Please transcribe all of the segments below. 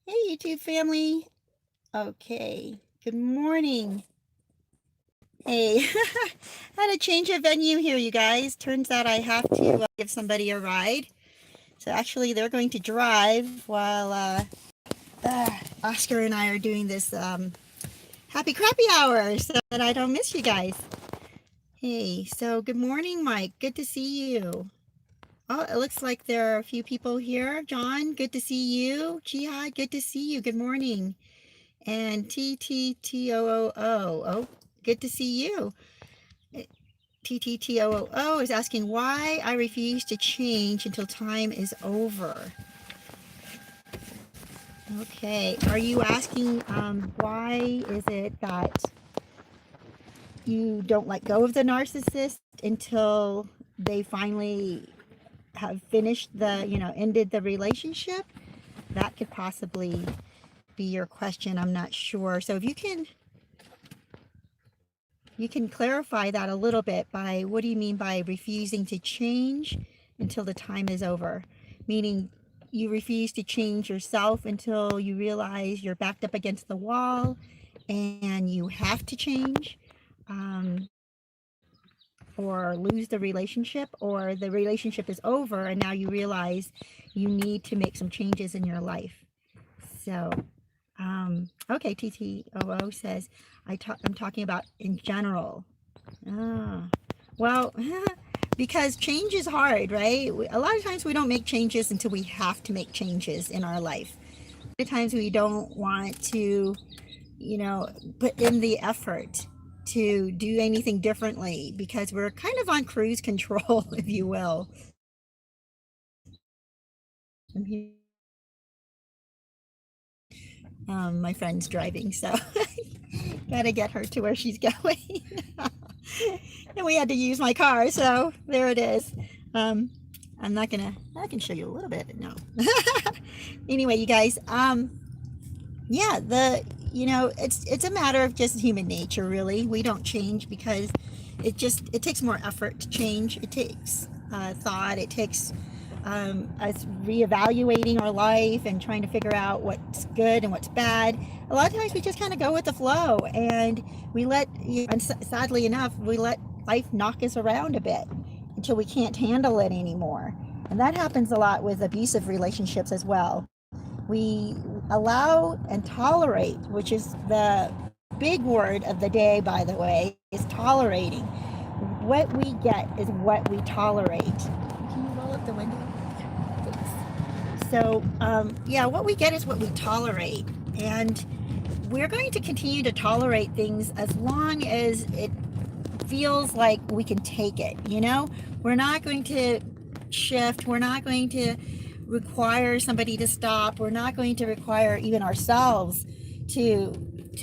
Hey, YouTube family. Okay, good morning. Hey, had a change of venue here, you guys. Turns out I have to give somebody a ride. So actually, they're going to drive while Oscar and I are doing this happy crappy hour so that I don't miss you guys. Hey, so good morning, Mike. Good to see you. Oh, it looks like there are a few people here. John, good to see you. Jihad, good to see you. Good morning. And TTTOOO. Oh, good to see you. TTTOOO is asking why I refuse to change until time is over. Okay, are you asking why is it that you don't let go of the narcissist until they finally have finished ended the relationship? That could possibly be your question. I'm not sure. So if you can clarify that a little bit by what do you mean by refusing to change until the time is over? Meaning you refuse to change yourself until you realize you're backed up against the wall and you have to change, or lose the relationship, or the relationship is over and now you realize you need to make some changes in your life. So okay, TTOO says, I'm talking about in general. Ah, well, because change is hard, right? A lot of times we don't make changes until we have to make changes in our life. A lot of times we don't want to, put in the effort to do anything differently because we're kind of on cruise control, if you will. My friend's driving, so gotta get her to where she's going. And we had to use my car, so there it is. I'm not gonna, I can show you a little bit, no. Anyway, you guys, yeah, it's a matter of just human nature, really. We don't change because it takes more effort to change. It takes thought, it takes us reevaluating our life and trying to figure out what's good and what's bad. A lot of times we just kind of go with the flow, and and sadly enough, we let life knock us around a bit until we can't handle it anymore. And that happens a lot with abusive relationships as well. We allow and tolerate, which is the big word of the day, by the way, is tolerating. What we get is what we tolerate. Can you roll up the window? So, yeah, what we get is what we tolerate. And we're going to continue to tolerate things as long as it feels like we can take it, We're not going to shift. We're not going to require somebody to stop. We're not going to require even ourselves to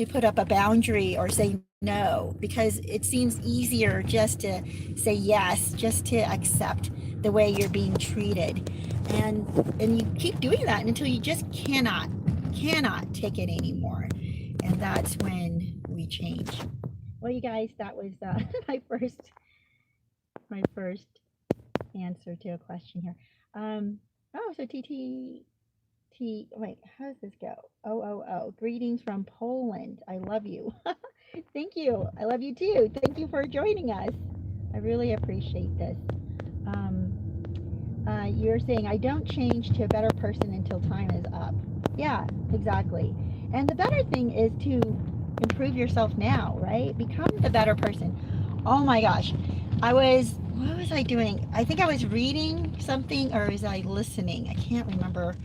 put up a boundary or say no, because it seems easier just to say yes, just to accept the way you're being treated. And you keep doing that until you just cannot take it anymore. And that's when we change. Well, you guys, that was my first answer to a question here. So wait, how does this go? Greetings from Poland. I love you. Thank you. I love you too. Thank you for joining us. I really appreciate this. You're saying, I don't change to a better person until time is up. Yeah, exactly. And the better thing is to improve yourself now, right? Become the better person. Oh my gosh. What was I doing? I think I was reading something, or was I listening? I can't remember.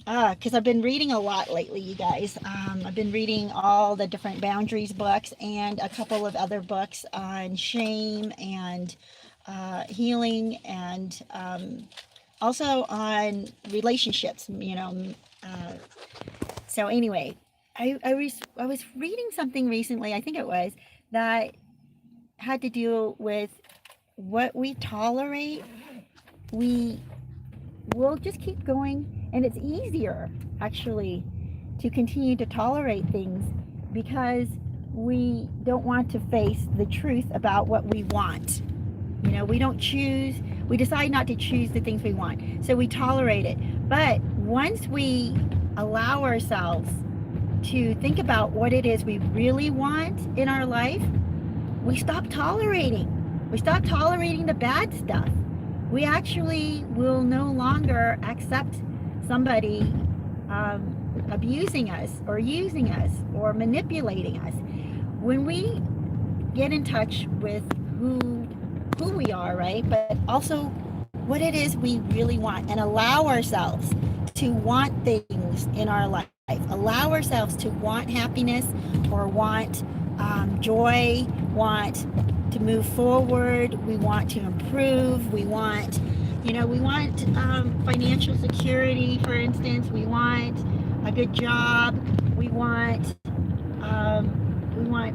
Because I've been reading a lot lately, you guys. I've been reading all the different boundaries books and a couple of other books on shame and healing, and also on relationships, So anyway, I was reading something recently, I think it was, that had to do with what we tolerate. We'll just keep going, and it's easier actually to continue to tolerate things because we don't want to face the truth about what we want. We don't choose, we decide not to choose the things we want, so we tolerate it. But once we allow ourselves to think about what it is we really want in our life, we stop tolerating. We stop tolerating the bad stuff. We actually will no longer accept somebody abusing us or using us or manipulating us. When we get in touch with who we are, right? But also what it is we really want, and allow ourselves to want things in our life. Allow ourselves to want happiness or want joy, want to move forward, we want to improve, we want, we want financial security, for instance, we want a good job, we want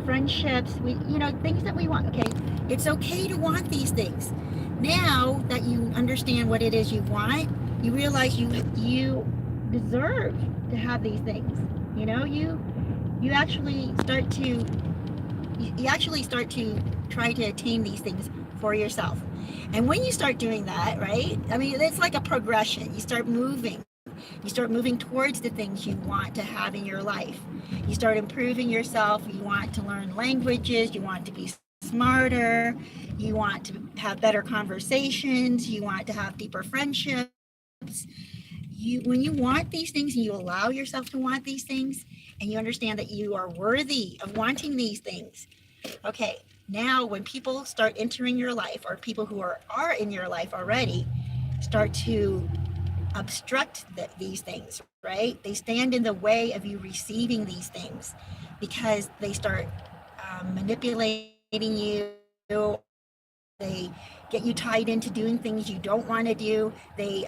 friendships, things that we want. Okay, it's okay to want these things. Now that you understand what it is you want, you realize you deserve to have these things. You actually start to try to attain these things for yourself. And when you start doing that, right, I mean, it's like a progression. You start moving towards the things you want to have in your life. You start improving yourself. You want to learn languages, you want to be smarter, you want to have better conversations, you want to have deeper friendships. When you want these things and you allow yourself to want these things, and you understand that you are worthy of wanting these things, okay, now when people start entering your life, or people who are in your life already start to obstruct these things, right? They stand in the way of you receiving these things because they start manipulating you. They get you tied into doing things you don't want to do. They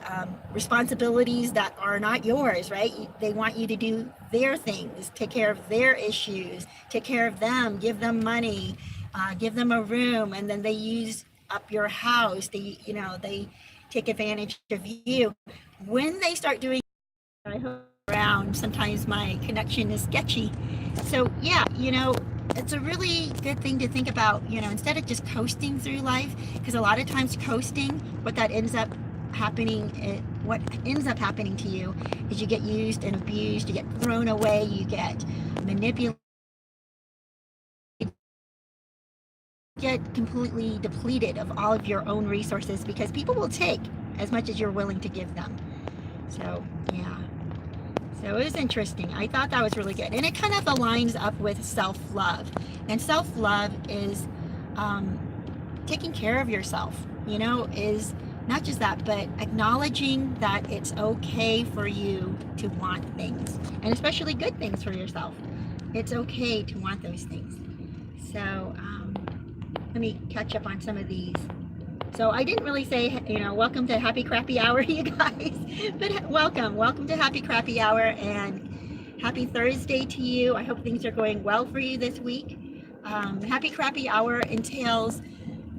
responsibilities that are not yours, right? They want you to do their things, take care of their issues, take care of them, give them money, give them a room, and then they use up your house. They take advantage of you. When they start doing, I hope around, sometimes my connection is sketchy. So yeah, it's a really good thing to think about, instead of just coasting through life, because a lot of times coasting, what ends up happening to you is you get used and abused, you get thrown away, you get manipulated, get completely depleted of all of your own resources, because people will take as much as you're willing to give them. So yeah, so it was interesting. I thought that was really good, and it kind of aligns up with self-love. And self-love is taking care of yourself, is not just that, but acknowledging that it's okay for you to want things, and especially good things for yourself. It's okay to want those things. So let me catch up on some of these. So I didn't really say, welcome to Happy Crappy Hour, you guys, but welcome to Happy Crappy Hour, and happy Thursday to you. I hope things are going well for you this week. Happy Crappy Hour entails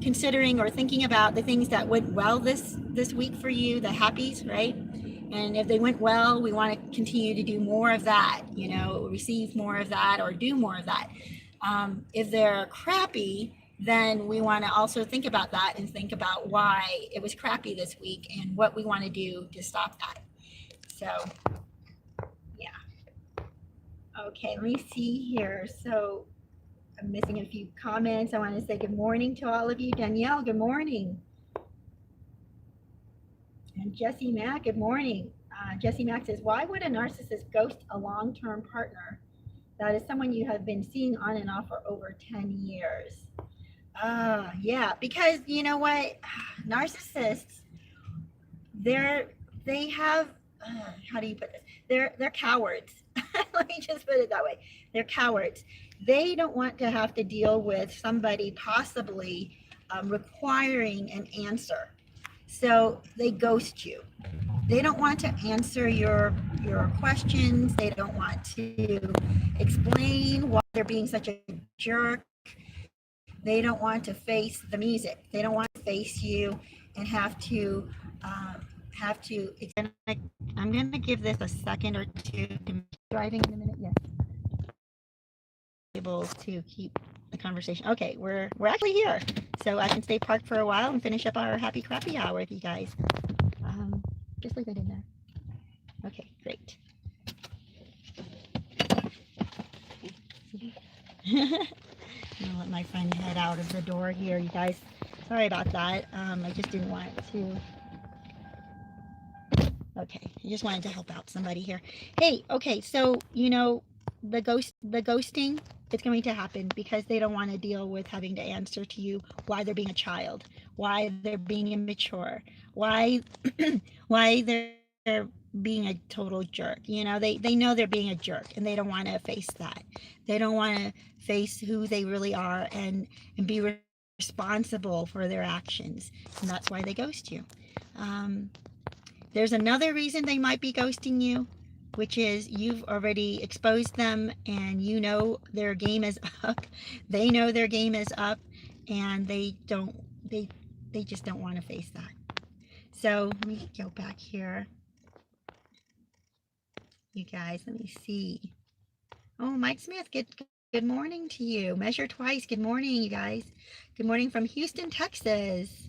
considering or thinking about the things that went well this week for you, the happies, right? And if they went well, we want to continue to do more of that, receive more of that or do more of that. If they're crappy, then we want to also think about that and think about why it was crappy this week and what we want to do to stop that. So, yeah. Okay, let me see here. So I'm missing a few comments. I want to say good morning to all of you. Danielle, good morning. And Jessie Mack, good morning. Jessie Mack says, why would a narcissist ghost a long-term partner that is someone you have been seeing on and off for over 10 years? Yeah, because you know what, narcissists, they have, how do you put this? They're cowards. Let me just put it that way. They're cowards. They don't want to have to deal with somebody possibly requiring an answer. So they ghost you. They don't want to answer your questions. They don't want to explain why they're being such a jerk. They don't want to face the music. They don't want to face you and have to. I'm going to give this a second or two. Driving in a minute, yes. Able to keep the conversation. Okay, we're actually here, so I can stay parked for a while and finish up our Happy Crappy Hour with you guys. Just leave it in there. Okay, great. I'm gonna let my friend head out of the door here, you guys. Sorry about that. I just didn't want to. Okay, I just wanted to help out somebody here. Hey, okay, so the ghosting, it's going to happen because they don't want to deal with having to answer to you why they're being a child, why they're being immature, why why they're being a total jerk. They know they're being a jerk and they don't want to face that. They don't want to face who they really are and be responsible for their actions, and that's why they ghost you. Um, there's another reason they might be ghosting you, which is you've already exposed them and their game is up. They know their game is up and they just don't want to face that. So let me go back here. You guys, let me see. Oh, Mike Smith, good morning to you. Measure Twice, good morning, you guys. Good morning from Houston, Texas.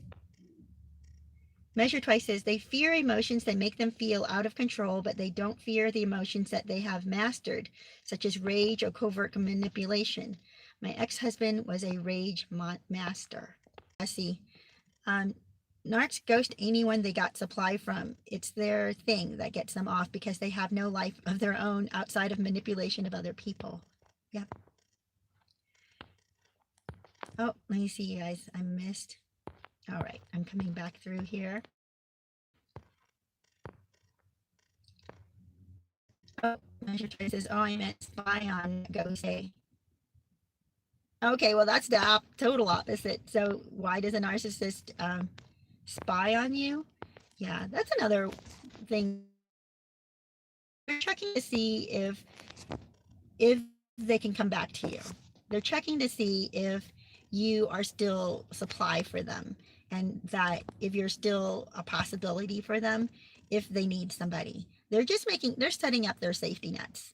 Measure Twice says they fear emotions that make them feel out of control, but they don't fear the emotions that they have mastered, such as rage or covert manipulation. My ex-husband was a rage master. See, narcs ghost anyone they got supply from. It's their thing that gets them off because they have no life of their own outside of manipulation of other people. Yep. Oh, let me see, you guys. I missed. All right, I'm coming back through here. Oh, Measure Twice says, oh, I meant spy on ghosting. Okay, well, that's the total opposite. So why does a narcissist spy on you? Yeah, that's another thing. They're checking to see if they can come back to you. They're checking to see if you are still supply for them and that if you're still a possibility for them if they need somebody. They're setting up their safety nets.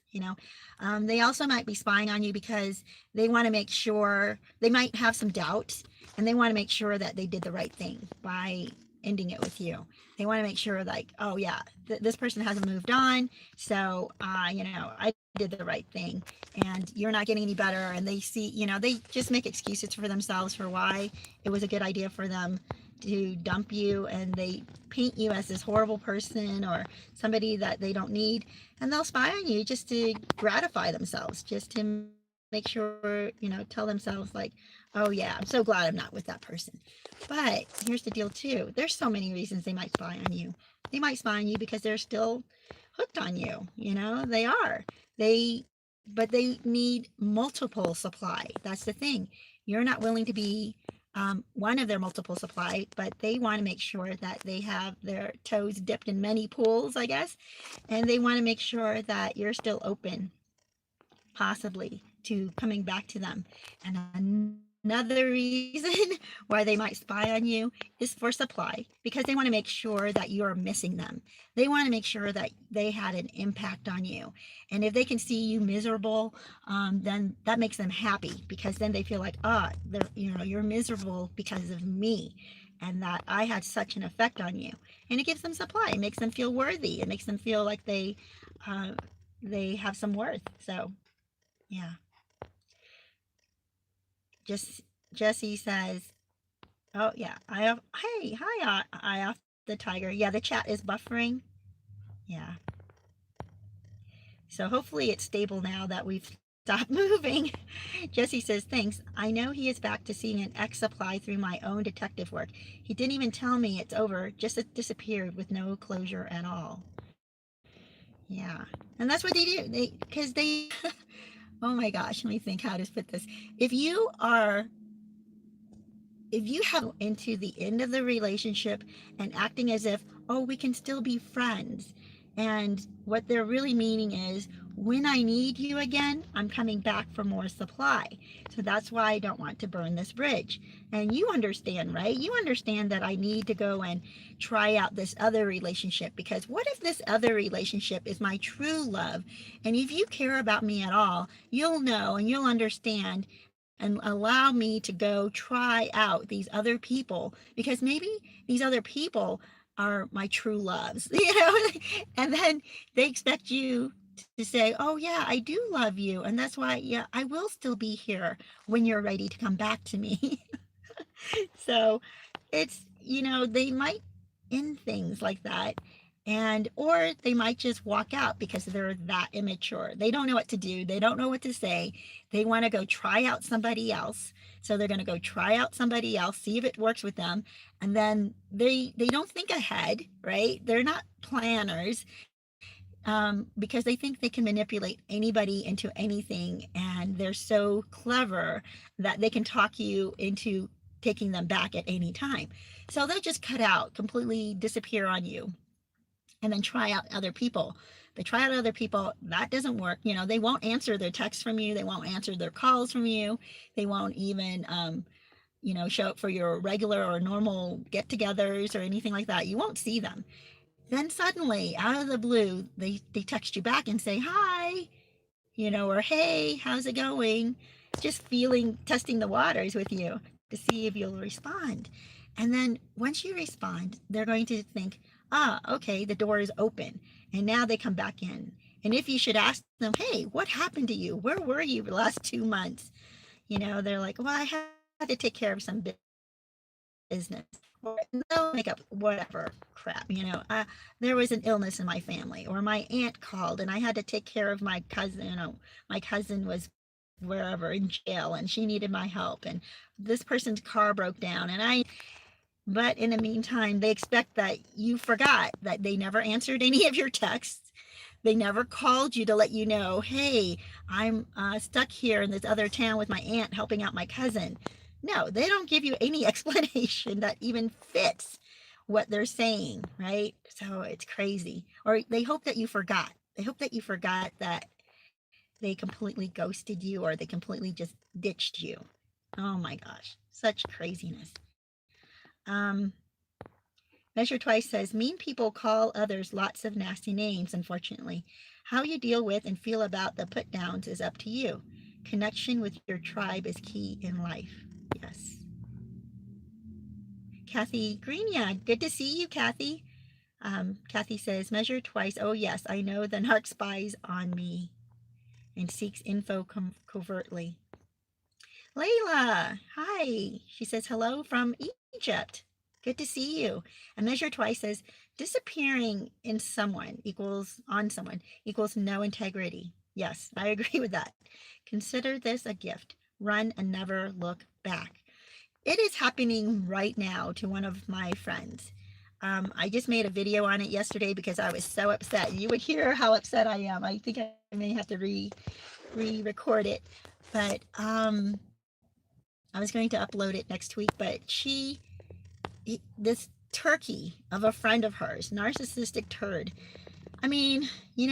They also might be spying on you because they want to make sure, they might have some doubts and they want to make sure that they did the right thing by ending it with you. They want to make sure, like, oh yeah, this person hasn't moved on, so I did the right thing and you're not getting any better. And they see, they just make excuses for themselves for why it was a good idea for them to dump you, and they paint you as this horrible person or somebody that they don't need, and they'll spy on you just to gratify themselves, just to make sure, tell themselves like, oh yeah, I'm so glad I'm not with that person. But here's the deal too. There's so many reasons they might spy on you. They might spy on you because they're still hooked on you. They are. But they need multiple supply. That's the thing. You're not willing to be one of their multiple supply, but they want to make sure that they have their toes dipped in many pools, I guess. And they want to make sure that you're still open, possibly, to coming back to them. And another reason why they might spy on you is for supply, because they want to make sure that you're missing them. They want to make sure that they had an impact on you. And if they can see you miserable, then that makes them happy, because then they feel like, you're miserable because of me, and that I had such an effect on you. And it gives them supply. It makes them feel worthy. It makes them feel like they have some worth. So, yeah. Jesse says, oh yeah, I off the tiger. Yeah, the chat is buffering. Yeah. So hopefully it's stable now that we've stopped moving. Jesse says, thanks. I know he is back to seeing an ex supply through my own detective work. He didn't even tell me it's over, just it disappeared with no closure at all. Yeah. And that's what they do. Because they oh my gosh, let me think how to put this. If you have into the end of the relationship and acting as if, oh, we can still be friends, and what they're really meaning is, when I need you again, I'm coming back for more supply. So that's why I don't want to burn this bridge. And you understand, right? You understand that I need to go and try out this other relationship, because what if this other relationship is my true love? And if you care about me at all, you'll know and you'll understand and allow me to go try out these other people, because maybe these other people are my true loves, and then they expect you to say, oh yeah, I do love you, and that's why, yeah, I will still be here when you're ready to come back to me. So it's, they might end things like that, and or they might just walk out because they're that immature. They don't know what to do, they don't know what to say. They want to go try out somebody else, so they're going to go try out somebody else, see if it works with them, and then they don't think ahead, right? They're not planners, because they think they can manipulate anybody into anything, and they're so clever that they can talk you into taking them back at any time. So they'll just cut out, completely disappear on you, and then try out other people. They try out other people, that doesn't work. They won't answer their texts from you, they won't answer their calls from you, they won't even show up for your regular or normal get-togethers or anything like that. You won't see them. Then suddenly, out of the blue, they text you back and say, hi, or hey, how's it going? Just testing the waters with you to see if you'll respond. And then once you respond, they're going to think, okay, the door is open. And now they come back in. And if you should ask them, hey, what happened to you? Where were you the last 2 months? They're like, well, I had to take care of some business. Or they'll make up whatever crap. There was an illness in my family, or my aunt called and I had to take care of my cousin. My cousin was wherever in jail and she needed my help, and this person's car broke down, but in the meantime, they expect that you forgot that they never answered any of your texts. They never called you to let you know, hey, I'm stuck here in this other town with my aunt helping out my cousin. No, they don't give you any explanation that even fits what they're saying, right? So it's crazy. Or they hope that you forgot. They hope that you forgot that they completely ghosted you, or they completely just ditched you. Oh my gosh, such craziness. Measure Twice says, mean people call others lots of nasty names, unfortunately. How you deal with and feel about the put downs is up to you. Connection with your tribe is key in life. Yes. Kathy Greenia, good to see you, Kathy. Kathy says, Measure Twice. Oh yes, I know the narc spies on me and seeks info covertly. Layla, hi. She says, hello from Egypt. Good to see you. And Measure Twice says, disappearing in someone equals no integrity. Yes, I agree with that. Consider this a gift. Run and never look back. It is happening right now to one of my friends. I just made a video on it yesterday because I was so upset. You would hear how upset I am. I think I may have to re-record it. But I was going to upload it next week. But this turkey of a friend of hers, narcissistic turd, I mean, you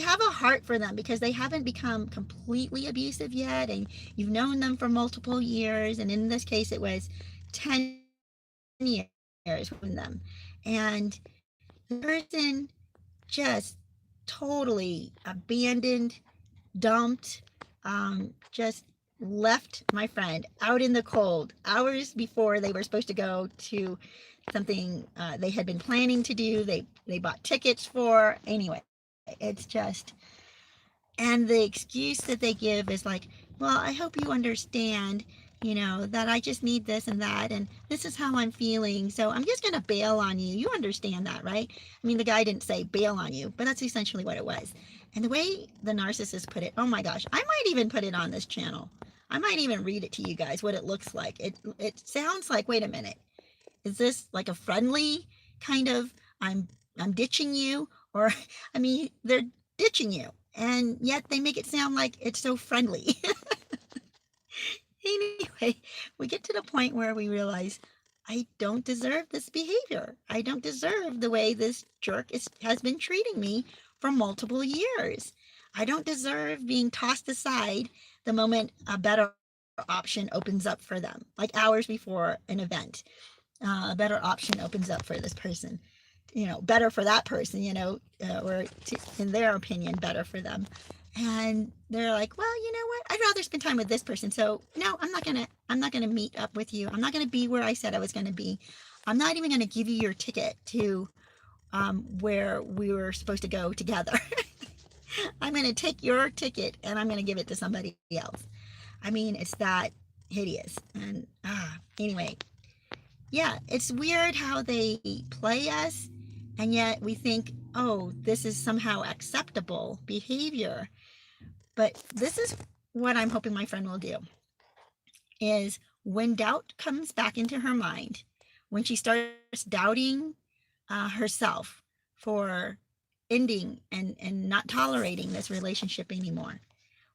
have a heart for them because they haven't become completely abusive yet, and you've known them for multiple years, and in this case it was 10 years with them, and the person just totally abandoned, dumped, just left my friend out in the cold hours before they were supposed to go to something they had been planning to do. They bought tickets for. Anyway, it's just, and the excuse that they give is like, well, I hope you understand, that I just need this and that, and this is how I'm feeling, so I'm just gonna bail on you. You understand that, right? I mean, the guy didn't say bail on you, but that's essentially what it was. And the way the narcissist put it, oh my gosh, I might even put it on this channel. I might even read it to you guys, what it looks like. It sounds like, wait a minute, is this like a friendly kind of, I'm ditching you? Or, I mean, they're ditching you, and yet they make it sound like it's so friendly. Anyway, we get to the point where we realize, I don't deserve this behavior. I don't deserve the way this jerk has been treating me for multiple years. I don't deserve being tossed aside the moment a better option opens up for them, like hours before an event. A better option opens up for this person, better for that person, or in their opinion, better for them. And they're like, well, you know what? I'd rather spend time with this person. So no, I'm not gonna meet up with you. I'm not gonna be where I said I was gonna be. I'm not even gonna give you your ticket to where we were supposed to go together. I'm going to take your ticket and I'm going to give it to somebody else. I mean, it's that hideous. And anyway, yeah, it's weird how they play us, and yet we think, oh, this is somehow acceptable behavior. But this is what I'm hoping my friend will do, is when doubt comes back into her mind, when she starts doubting herself for ending and not tolerating this relationship anymore,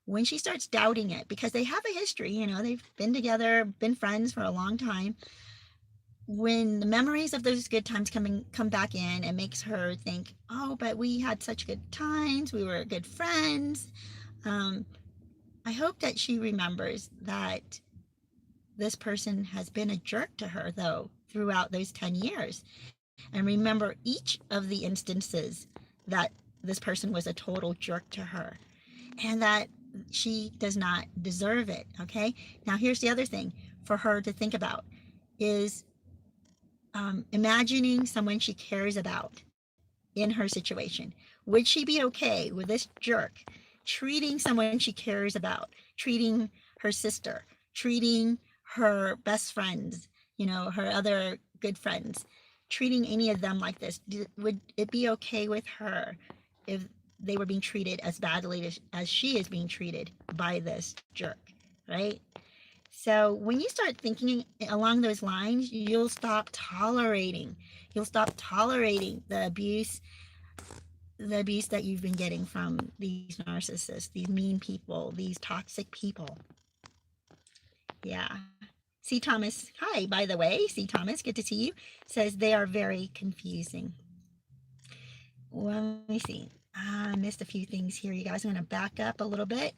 when she starts doubting it, because they have a history, they've been together, been friends for a long time, when the memories of those good times come back in, it makes her think, oh, but we had such good times, we were good friends. I hope that she remembers that this person has been a jerk to her, though, throughout those 10 years, and remember each of the instances that this person was a total jerk to her, and that she does not deserve it. Okay, now here's the other thing for her to think about is imagining someone she cares about in her situation. Would she be okay with this jerk treating someone she cares about, treating her sister, treating her best friends, her other good friends, treating any of them like this? Would it be okay with her if they were being treated as badly as she is being treated by this jerk, right? So when you start thinking along those lines, you'll stop tolerating. You'll stop tolerating the abuse that you've been getting from these narcissists, these mean people, these toxic people. Yeah. C. Thomas, hi, by the way. C. Thomas, good to see you, says they are very confusing. Well, let me see. I missed a few things here, you guys. I'm going to back up a little bit.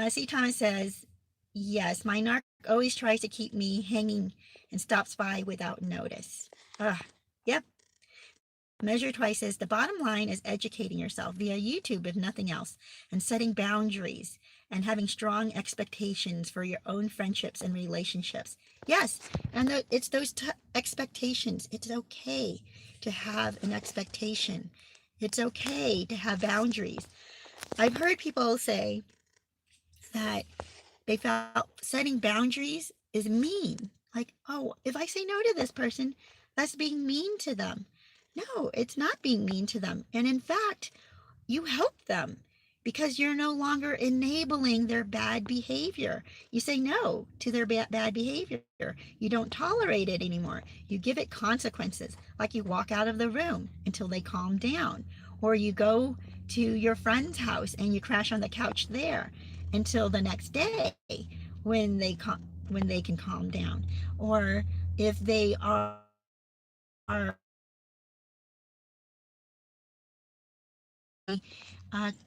C. Thomas says, yes, my narc always tries to keep me hanging and stops by without notice. Yep. Measure Twice says, the bottom line is educating yourself via YouTube, if nothing else, and setting boundaries and having strong expectations for your own friendships and relationships. Yes, and it's those expectations. It's okay to have an expectation. It's okay to have boundaries. I've heard people say that they felt setting boundaries is mean. Like, oh, if I say no to this person, that's being mean to them. No, it's not being mean to them. And in fact, you help them because you're no longer enabling their bad behavior. You say no to their bad behavior. You don't tolerate it anymore. You give it consequences, like you walk out of the room until they calm down, or you go to your friend's house and you crash on the couch there until the next day when they can calm down. Or if they are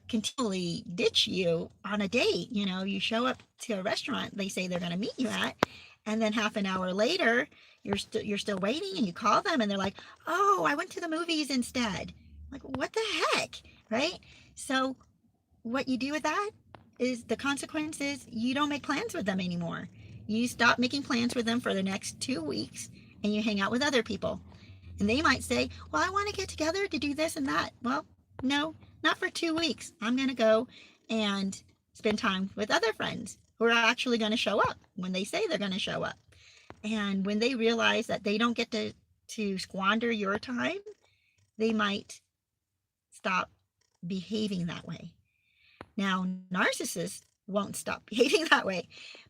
continually ditch you on a date. You show up to a restaurant they say they're going to meet you at, and then half an hour later you're still waiting, and you call them and they're like, oh, I went to the movies instead. Like, what the heck, right? So what you do with that is the consequence is you don't make plans with them anymore. You stop making plans with them for the next 2 weeks, and you hang out with other people. And they might say, well, I want to get together to do this and that. Well, no, not for 2 weeks. I'm going to go and spend time with other friends who are actually going to show up when they say they're going to show up. And when they realize that they don't get to squander your time, they might stop behaving that way. Now, narcissists won't stop behaving that way,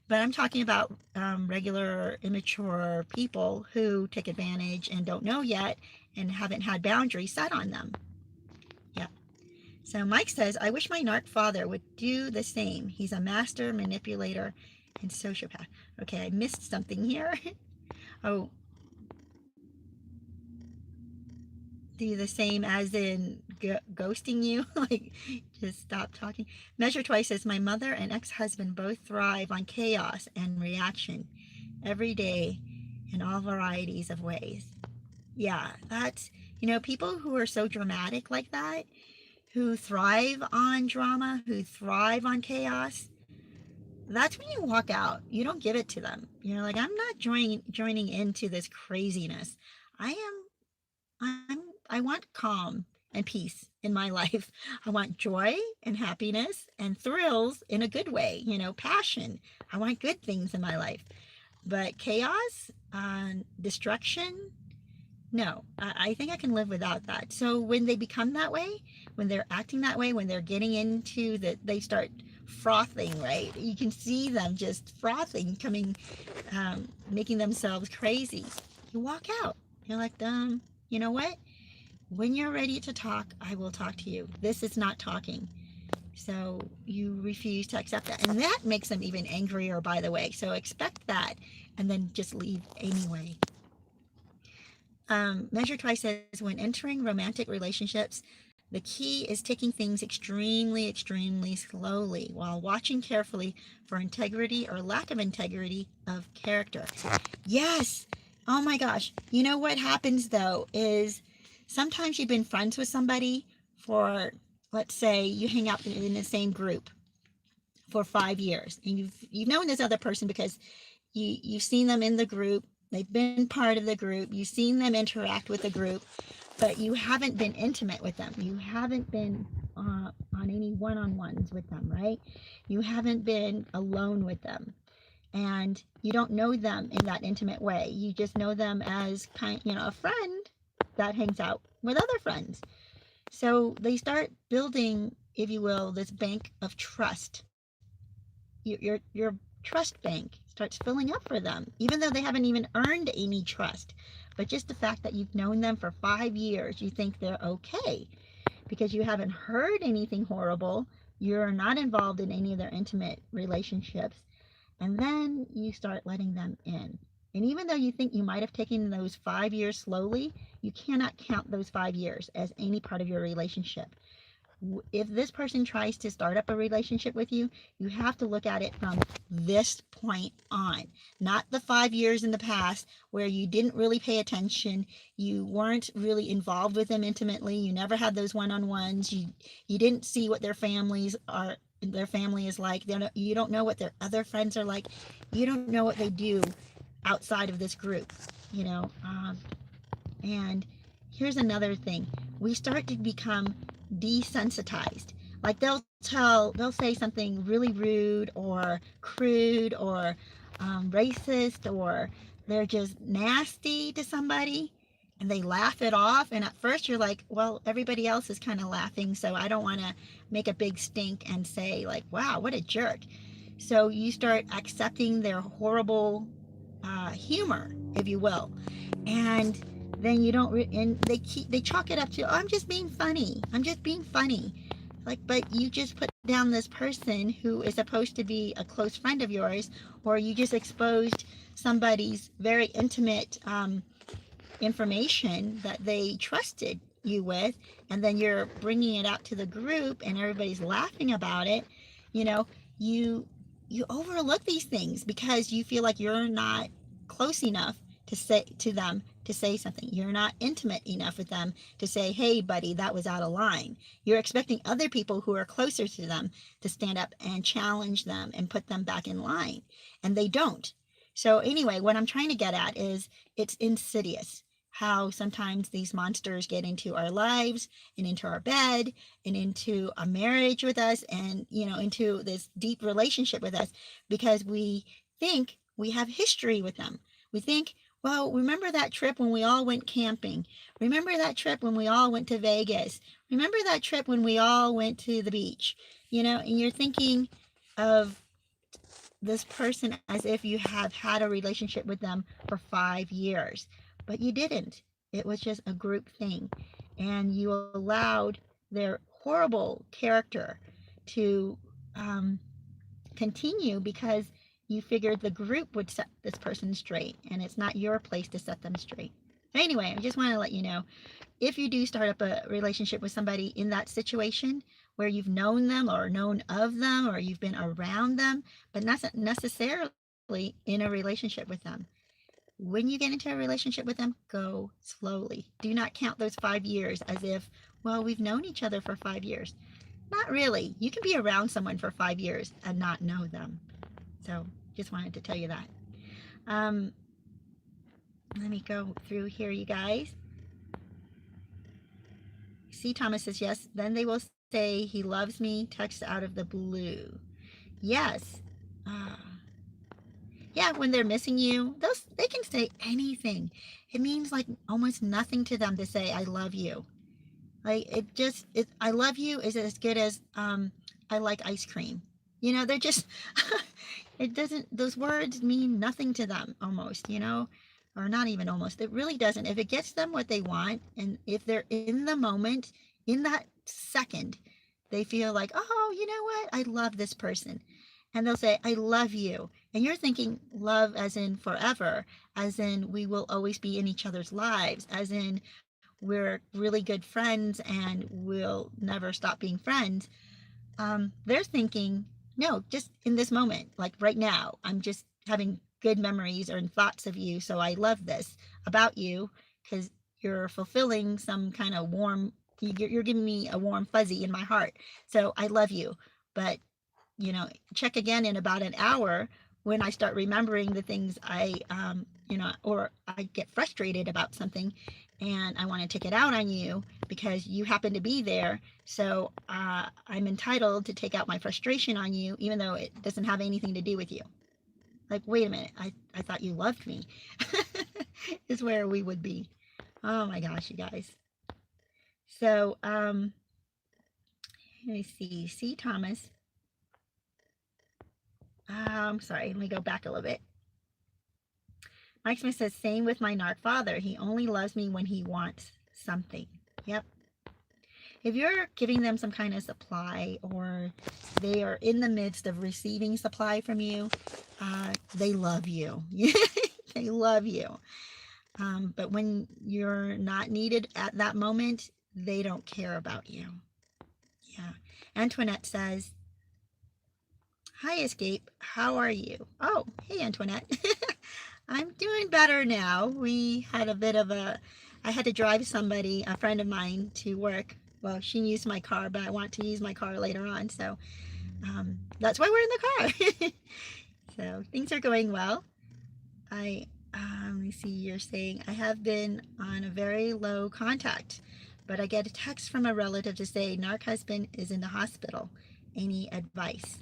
but I'm talking about regular, immature people who take advantage and don't know yet and haven't had boundaries set on them. Yeah. So Mike says, I wish my narc father would do the same. He's a master manipulator and sociopath. Okay, I missed something here. Oh, do the same as in ghosting you? Like, just stop talking. Measure Twice says, my mother and ex-husband both thrive on chaos and reaction every day in all varieties of ways. Yeah, that's, people who are so dramatic like that, who thrive on drama, who thrive on chaos, that's when you walk out. You don't give it to them. You're like, I'm not joining into this craziness. I want calm and peace in my life. I want joy and happiness and thrills in a good way, you know, passion. I want good things in my life. But chaos, destruction, no, I think I can live without that. So when they become that way, when they're acting that way, when they're getting into that, they start frothing, right? You can see them just frothing, coming, making themselves crazy. You walk out. You're like, you know what? When you're ready to talk, I will talk to you. This is not talking. So you refuse to accept that. And that makes them even angrier, by the way. So expect that and then just leave anyway. Measure Twice says, when entering romantic relationships, the key is taking things extremely, extremely slowly while watching carefully for integrity or lack of integrity of character. Yes. Oh my gosh. You know what happens though is sometimes you've been friends with somebody for, let's say you hang out in the same group for 5 years, and you've known this other person because you've seen them in the group, they've been part of the group, you've seen them interact with the group, but you haven't been intimate with them. You haven't been on any one-on-ones with them, right? You haven't been alone with them, and you don't know them in that intimate way. You just know them as a friend that hangs out with other friends. So they start building, if you will, this bank of trust. Your trust bank starts filling up for them, even though they haven't even earned any trust. But just the fact that you've known them for 5 years, you think they're okay because you haven't heard anything horrible. You're not involved in any of their intimate relationships. And then you start letting them in. And even though you think you might have taken those 5 years slowly, you cannot count those 5 years as any part of your relationship. If this person tries to start up a relationship with you, you have to look at it from this point on, not the 5 years in the past where you didn't really pay attention, you weren't really involved with them intimately, you never had those one-on-ones, you didn't see what their family is like, you don't know what their other friends are like, you don't know what they do outside of this group, and here's another thing. We start to become desensitized. Like they'll say something really rude or crude or racist, or they're just nasty to somebody and they laugh it off. And at first you're like, well, everybody else is kind of laughing, so I don't want to make a big stink and say like, wow, what a jerk. So you start accepting their horrible humor, if you will. And then you don't and they chalk it up to, oh, I'm just being funny, like, but you just put down this person who is supposed to be a close friend of yours, or you just exposed somebody's very intimate information that they trusted you with, and then you're bringing it out to the group and everybody's laughing about it. You overlook these things because you feel like you're not close enough to say to them to say something. You're not intimate enough with them to say, hey buddy, that was out of line. You're expecting other people who are closer to them to stand up and challenge them and put them back in line, and they don't. So anyway, what I'm trying to get at is it's insidious how sometimes these monsters get into our lives and into our bed and into a marriage with us, and into this deep relationship with us, because we think we have history with them. We think, well, remember that trip when we all went camping? Remember that trip when we all went to Vegas? Remember that trip when we all went to the beach? And you're thinking of this person as if you have had a relationship with them for 5 years, but you didn't. It was just a group thing, and you allowed their horrible character to continue because you figured the group would set this person straight, and it's not your place to set them straight. Anyway, I just want to let you know, if you do start up a relationship with somebody in that situation where you've known them or known of them or you've been around them, but not necessarily in a relationship with them, when you get into a relationship with them, go slowly. Do not count those 5 years as if, well, we've known each other for 5 years. Not really. You can be around someone for 5 years and not know them. So just wanted to tell you that. Let me go through here, you guys. C. Thomas says yes. Then they will say he loves me, text out of the blue. Yes. Uh, yeah, when they're missing you, they can say anything. It means like almost nothing to them to say I love you. Like I love you is as good as I like ice cream. You know, they're just it doesn't, those words mean nothing to them almost, you know, or not even almost. It really doesn't. If it gets them what they want, and if they're in the moment, in that second, they feel like, oh, you know what? I love this person. And they'll say, I love you. And you're thinking love as in forever, as in we will always be in each other's lives, as in we're really good friends and we'll never stop being friends. They're thinking, no, just in this moment, like right now, I'm just having good memories or thoughts of you. So I love this about you because you're fulfilling some kind of warm, you're giving me a warm fuzzy in my heart. So I love you. But, you know, check again in about an hour when I start remembering the things you know, or I get frustrated about something and I want to take it out on you because you happen to be there. So I'm entitled to take out my frustration on you, even though it doesn't have anything to do with you. Like, wait a minute, I thought you loved me, is where we would be. Oh my gosh, you guys. So, let me see, C. Thomas. Sorry, let me go back a little bit. Mike Smith says, same with my narc father. He only loves me when he wants something. Yep. If you're giving them some kind of supply or they are in the midst of receiving supply from you, they love you. They love you. But when you're not needed at that moment, they don't care about you. Yeah. Antoinette says, hi, Escape. How are you? Oh, hey, Antoinette. I'm doing better now. We had a bit of I had to drive somebody, a friend of mine, to work. Well, she used my car, but I want to use my car later on. So that's why we're in the car. So things are going well. Let me see, you're saying, I have been on a very low contact, but I get a text from a relative to say, narc husband is in the hospital. Any advice?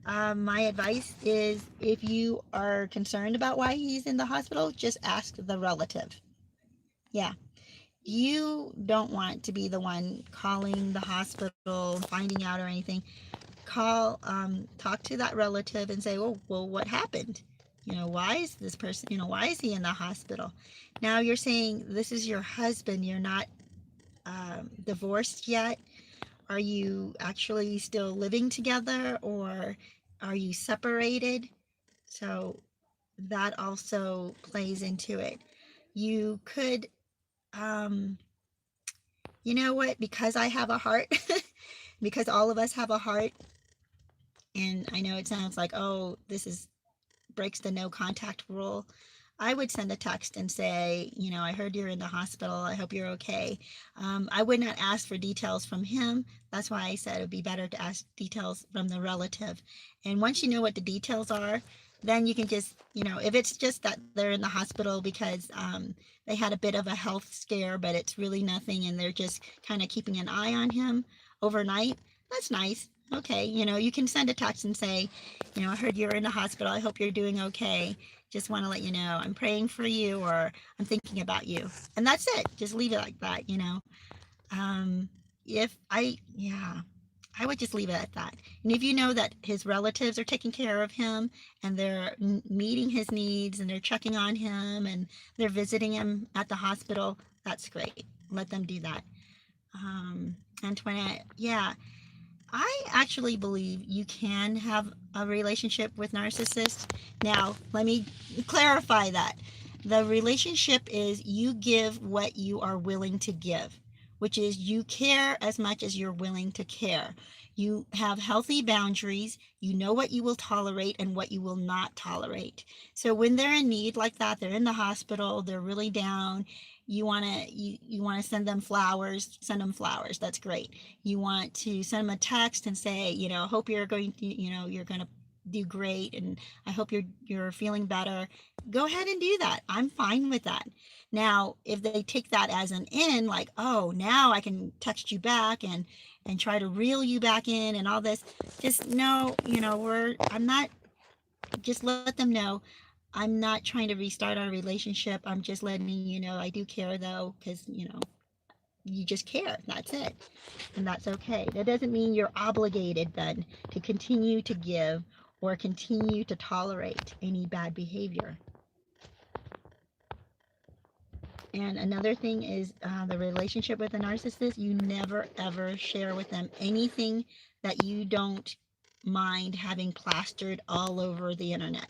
My advice is if you are concerned about why he's in the hospital, just ask the relative. Yeah. You don't want to be the one calling the hospital, finding out or anything. Talk to that relative and say, well, what happened? You know, why is this person, you know, why is he in the hospital? Now you're saying this is your husband. You're not divorced yet. Are you actually still living together or are you separated? So that also plays into it. You could, you know what, because I have a heart, because all of us have a heart, and I know it sounds like, oh, breaks the no contact rule. I would send a text and say, you know, I heard you're in the hospital. I hope you're okay. I would not ask for details from him. That's why I said it would be better to ask details from the relative. And once you know what the details are, then you can just, you know, if it's just that they're in the hospital because they had a bit of a health scare, but it's really nothing and they're just kind of keeping an eye on him overnight, that's nice. Okay, you know, you can send a text and say, you know, I heard you're in the hospital. I hope you're doing okay. Just want to let you know I'm praying for you or I'm thinking about you. And that's it. Just leave it like that, you know. I would just leave it at that. And if you know that his relatives are taking care of him and they're meeting his needs and they're checking on him and they're visiting him at the hospital, that's great. Let them do that. Antoinette, yeah. I actually believe you can have a relationship with narcissists. Now, let me clarify that. The relationship is you give what you are willing to give, which is you care as much as you're willing to care. You have healthy boundaries. You know what you will tolerate and what you will not tolerate. So when they're in need like that, they're in the hospital, they're really down, you want to send them flowers, send them flowers. That's great. You want to send them a text and say, you know, hope you're going to, you know, you're going to do great and I hope you're feeling better. go ahead and do that. I'm fine with that. Now, if they take that as an in, like, oh, now I can text you back and try to reel you back in and all this, just know, I'm not, just let them know, I'm not trying to restart our relationship. I'm just letting you know I do care though, because, you just care. That's it. And that's okay. That doesn't mean you're obligated then to continue to give or continue to tolerate any bad behavior. And another thing is the relationship with a narcissist, you never ever share with them anything that you don't mind having plastered all over the internet.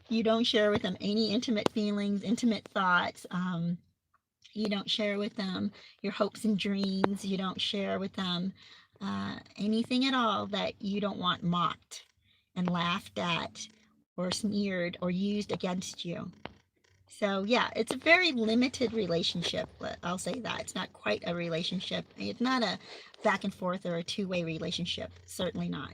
You don't share with them any intimate feelings, intimate thoughts. You don't share with them your hopes and dreams. You don't share with them anything at all that you don't want mocked and laughed at or sneered or used against you. So yeah, it's a very limited relationship. I'll say that. It's not quite a relationship. It's not a back and forth or a two-way relationship. Certainly not.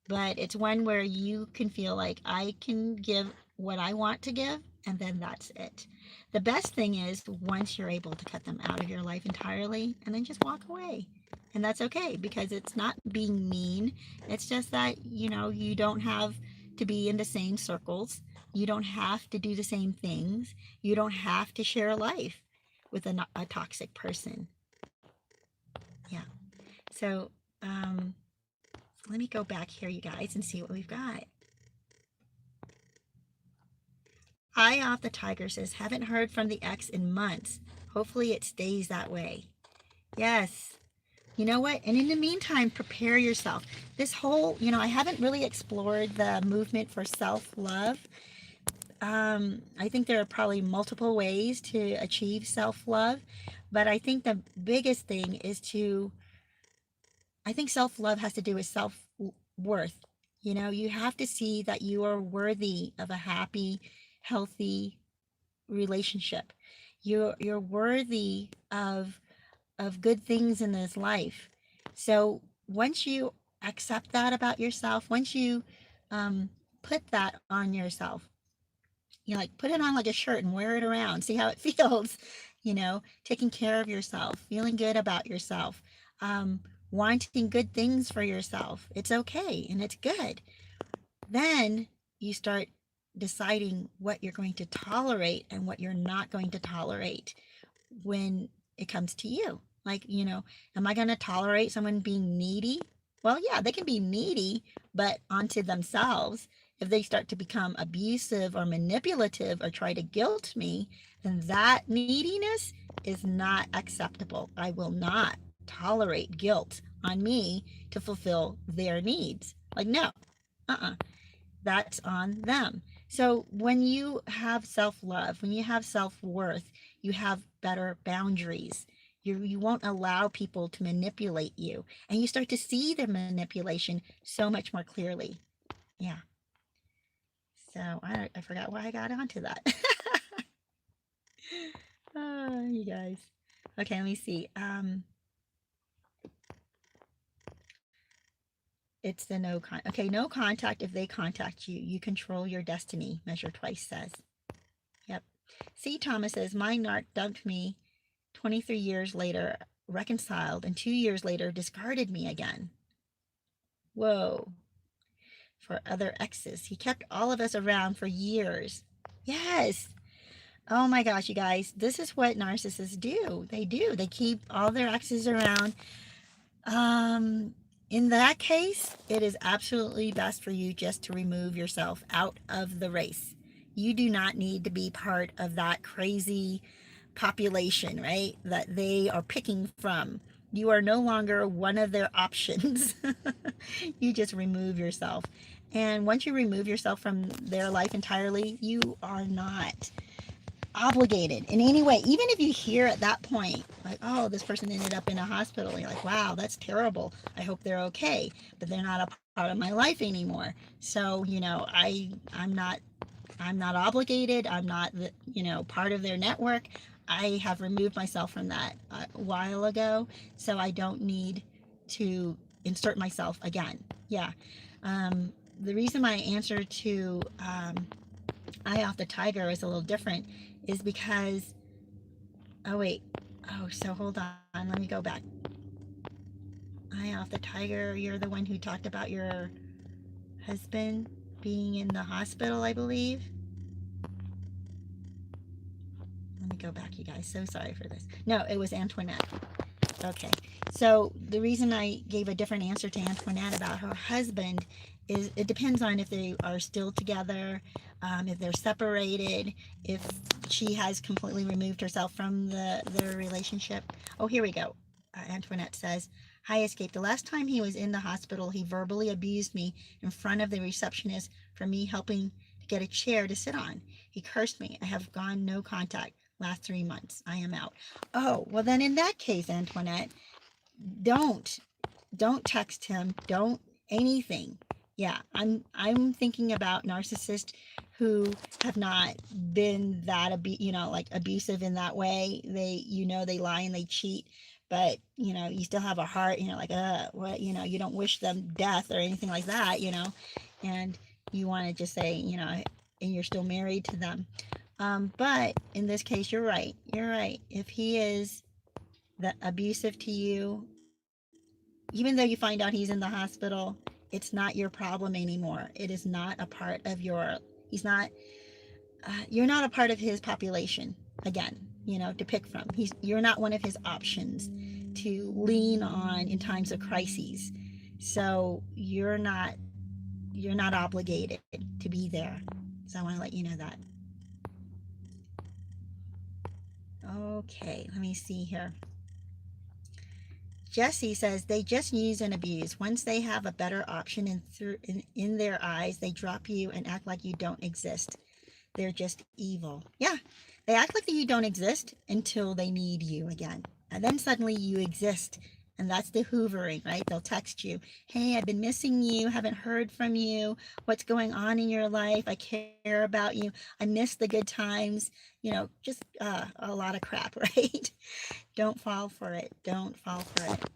But it's one where you can feel like I can give what I want to give, and then that's it. The best thing is once you're able to cut them out of your life entirely and then just walk away. And that's okay, because it's not being mean. It's just that, you don't have to be in the same circles. You don't have to do the same things. You don't have to share a life with a toxic person. Yeah. So, let me go back here, you guys, and see what we've got. Eye Off the Tiger says, haven't heard from the ex in months. Hopefully it stays that way. Yes. You know what? And in the meantime, prepare yourself. This whole, I haven't really explored the movement for self-love. I think there are probably multiple ways to achieve self-love, but I think the biggest thing is I think self-love has to do with self-worth. You have to see that you are worthy of a happy, healthy relationship. You're worthy of good things in this life. So once you accept that about yourself, once you put that on yourself, put it on like a shirt and wear it around, see how it feels, taking care of yourself, feeling good about yourself, wanting good things for yourself. It's okay and it's good. Then you start deciding what you're going to tolerate and what you're not going to tolerate when it comes to you. Am I going to tolerate someone being needy? Well, yeah, they can be needy, but onto themselves. If they start to become abusive or manipulative or try to guilt me, then that neediness is not acceptable. I will not tolerate guilt on me to fulfill their needs. No, that's on them. So when you have self-love, when you have self-worth, you have better boundaries. You won't allow people to manipulate you, and you start to see the manipulation so much more clearly. Yeah. So I forgot why I got onto that. Oh, you guys. Okay, let me see. It's the no contact if they contact you. You control your destiny, Measure Twice says. Yep. C. Thomas says, my narc dumped me 23 years later, reconciled, and 2 years later discarded me again. Whoa. For other exes. He kept all of us around for years. Yes. Oh my gosh, you guys. This is what narcissists do. They do. They keep all their exes around. In that case, it is absolutely best for you just to remove yourself out of the race. You do not need to be part of that crazy population, right? That they are picking from. You are no longer one of their options. You just remove yourself. And once you remove yourself from their life entirely, you are not obligated in any way. Even if you hear at that point, like, oh, this person ended up in a hospital, you're like, wow, that's terrible. I hope they're okay. But they're not a part of my life anymore. So, I'm not obligated. I'm not, part of their network. I have removed myself from that a while ago, so I don't need to insert myself again. Yeah. The reason my answer to Eye off the tiger is a little different, is because, oh wait, oh, so hold on, let me go back. Eye off the tiger, you're the one who talked about your husband being in the hospital, I believe. Let me go back, you guys. So sorry for this. No, it was Antoinette. Okay. So the reason I gave a different answer to Antoinette about her husband is it depends on if they are still together, if they're separated, if she has completely removed herself from their relationship. Oh, here we go. Antoinette says, "Hi, Escape. The last time he was in the hospital, he verbally abused me in front of the receptionist for me helping to get a chair to sit on. He cursed me. I have gone no contact. Last 3 months. I am out." Oh, well then in that case, Antoinette, don't text him. Don't anything. Yeah, I'm thinking about narcissists who have not been that like abusive in that way. They they lie and they cheat, but you still have a heart. Like what you don't wish them death or anything like that. And you want to just say and you're still married to them. But in this case, you're right. You're right. If he is abusive to you, even though you find out he's in the hospital, it's not your problem anymore. It is not a part of he's not, you're not a part of his population again, to pick from. You're not one of his options to lean on in times of crises. So you're not obligated to be there. So I want to let you know that. Okay, let me see here. Jesse says they just use and abuse. Once they have a better option in their eyes, they drop you and act like you don't exist. They're just evil. Yeah, they act like you don't exist until they need you again. And then suddenly you exist. And that's the hoovering, right? They'll text you, "Hey, I've been missing you, haven't heard from you. What's going on in your life? I care about you. I miss the good times." Just a lot of crap, right? Don't fall for it. Don't fall for it.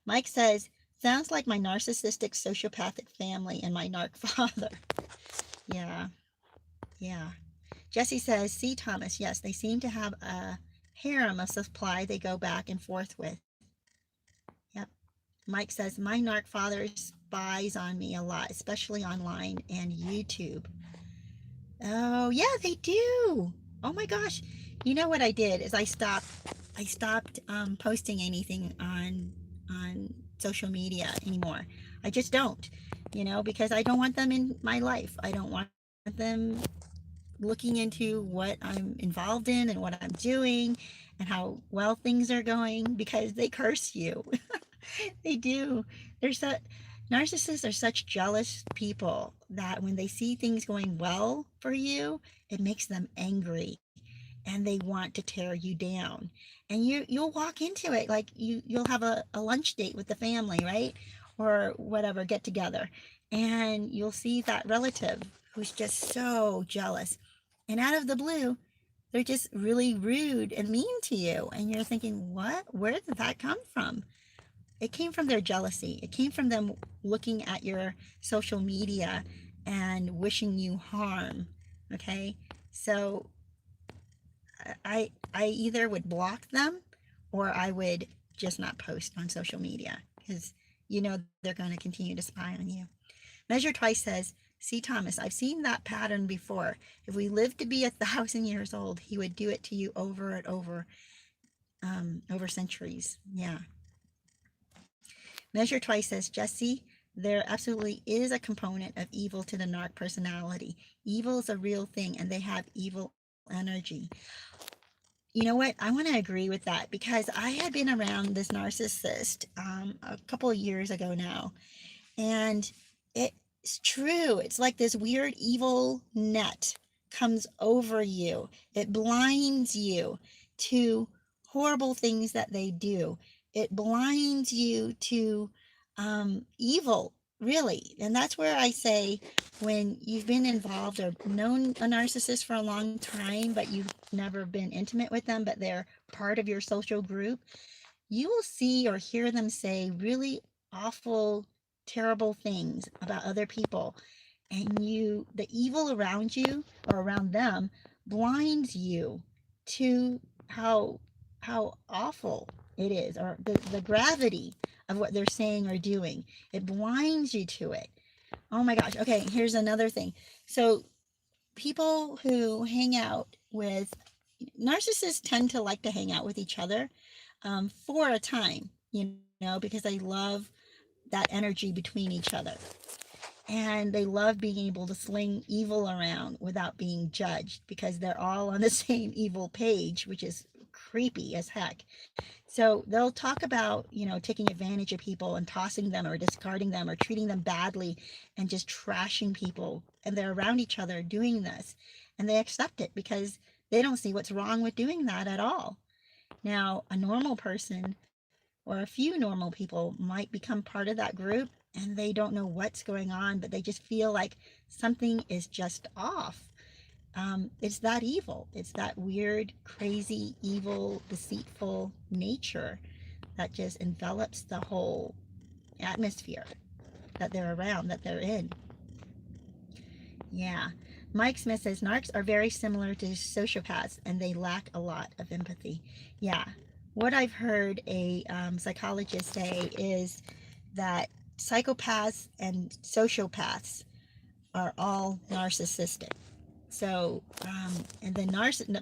Mike says, "Sounds like my narcissistic sociopathic family and my narc father." Yeah. Yeah. Jesse says, "See, Thomas, yes, they seem to have a harem of supply they go back and forth with." Yep. Mike says, "My narc father spies on me a lot, especially online and YouTube." Oh, yeah, they do. Oh my gosh. You know what I did is I stopped posting anything on social media anymore. I just don't, because I don't want them in my life. I don't want them looking into what I'm involved in and what I'm doing and how well things are going, because they curse you. They do. Narcissists are such jealous people that when they see things going well for you, it makes them angry and they want to tear you down. And you'll walk into it like you'll have a lunch date with the family, right? Or whatever, get together. And you'll see that relative who's just so jealous. And out of the blue, they're just really rude and mean to you. And you're thinking, what? Where did that come from? It came from their jealousy. It came from them looking at your social media and wishing you harm. Okay? So I either would block them or I would just not post on social media, because they're going to continue to spy on you. Measure Twice says, "See, Thomas, I've seen that pattern before. If we lived to be 1,000 years old, he would do it to you over and over centuries." Yeah. Measure Twice says, "Jesse, there absolutely is a component of evil to the narc personality. Evil is a real thing and they have evil energy." You know what? I want to agree with that, because I had been around this narcissist a couple of years ago now. And it's true. It's like this weird evil net comes over you. It blinds you to horrible things that they do. It blinds you to evil, really. And that's where I say, when you've been involved or known a narcissist for a long time, but you've never been intimate with them, but they're part of your social group, you will see or hear them say really awful, terrible things about other people. and the evil around you or around them blinds you to how awful it is, or the gravity of what they're saying or doing. It blinds you to it. Oh my gosh. Okay, here's another thing. So people who hang out with narcissists tend to like to hang out with each other for a time, because they love that energy between each other. And they love being able to sling evil around without being judged because they're all on the same evil page, which is creepy as heck. So they'll talk about, taking advantage of people and tossing them or discarding them or treating them badly and just trashing people. And they're around each other doing this. And they accept it because they don't see what's wrong with doing that at all. Now, a normal person or a few normal people might become part of that group and they don't know what's going on, but they just feel like something is just off. It's that evil. It's that weird, crazy, evil, deceitful nature that just envelops the whole atmosphere that they're around, that they're in. Yeah. Mike Smith says narcs are very similar to sociopaths and they lack a lot of empathy. Yeah. What I've heard a psychologist say is that psychopaths and sociopaths are all narcissistic. So, and then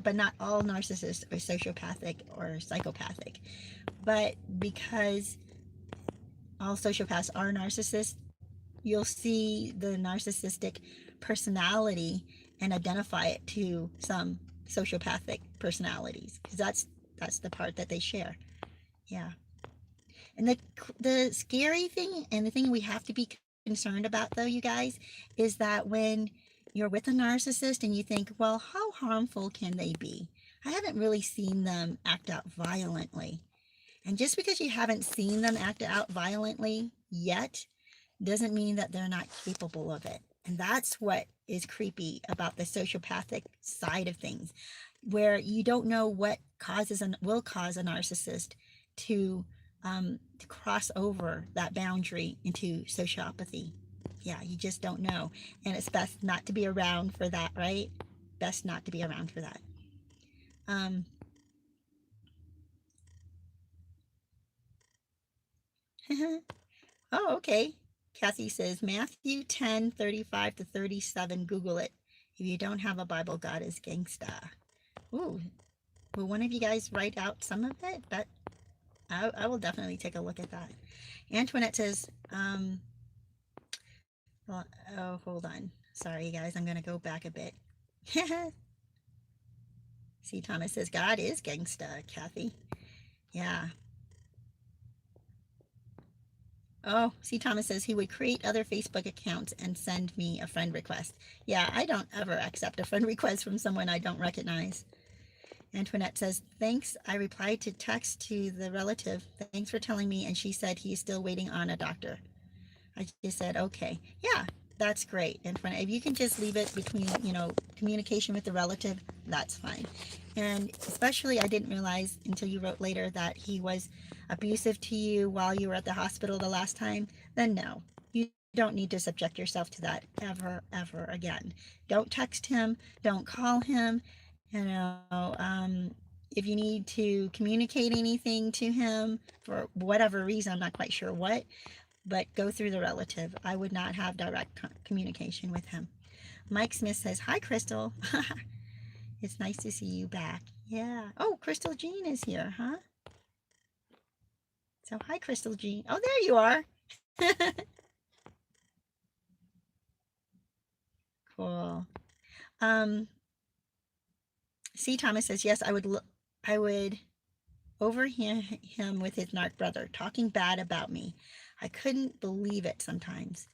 but not all narcissists are sociopathic or psychopathic. But because all sociopaths are narcissists, you'll see the narcissistic personality and identify it to some sociopathic personalities because that's the part that they share. Yeah. And the scary thing and the thing we have to be concerned about though, you guys, is that when you're with a narcissist and you think, well, how harmful can they be? I haven't really seen them act out violently. And just because you haven't seen them act out violently yet doesn't mean that they're not capable of it. And that's what is creepy about the sociopathic side of things, where you don't know what will cause a narcissist to cross over that boundary into sociopathy. Yeah, you just don't know. And it's best not to be around for that, right? Best not to be around for that. Um, oh, okay. Kathy says Matthew 10:35-37. Google it. If you don't have a Bible, God is gangsta. Ooh, will one of you guys write out some of it? But I will definitely take a look at that. Antoinette says, well, oh, hold on. Sorry, guys. I'm going to go back a bit. See, Thomas says, God is gangsta, Kathy. Yeah. Oh, see, Thomas says he would create other Facebook accounts and send me a friend request. Yeah, I don't ever accept a friend request from someone I don't recognize. Antoinette says, thanks. I replied to text to the relative. Thanks for telling me. And she said he's still waiting on a doctor. I just said, okay. Yeah, that's great. Antoinette, if you can just leave it between, communication with the relative, that's fine. And especially, I didn't realize until you wrote later that he was abusive to you while you were at the hospital the last time. Then no, you don't need to subject yourself to that ever again. Don't text him. Don't call him. If you need to communicate anything to him for whatever reason, I'm not quite sure what, but go through the relative. I would not have direct communication with him. Mike Smith says, hi, Crystal. It's nice to see you back. Yeah. Oh, Crystal Jean is here, huh? So, hi, Crystal Jean. Oh, there you are. Cool. C. Thomas says, yes, I would overhear him with his narc brother talking bad about me. I couldn't believe it sometimes.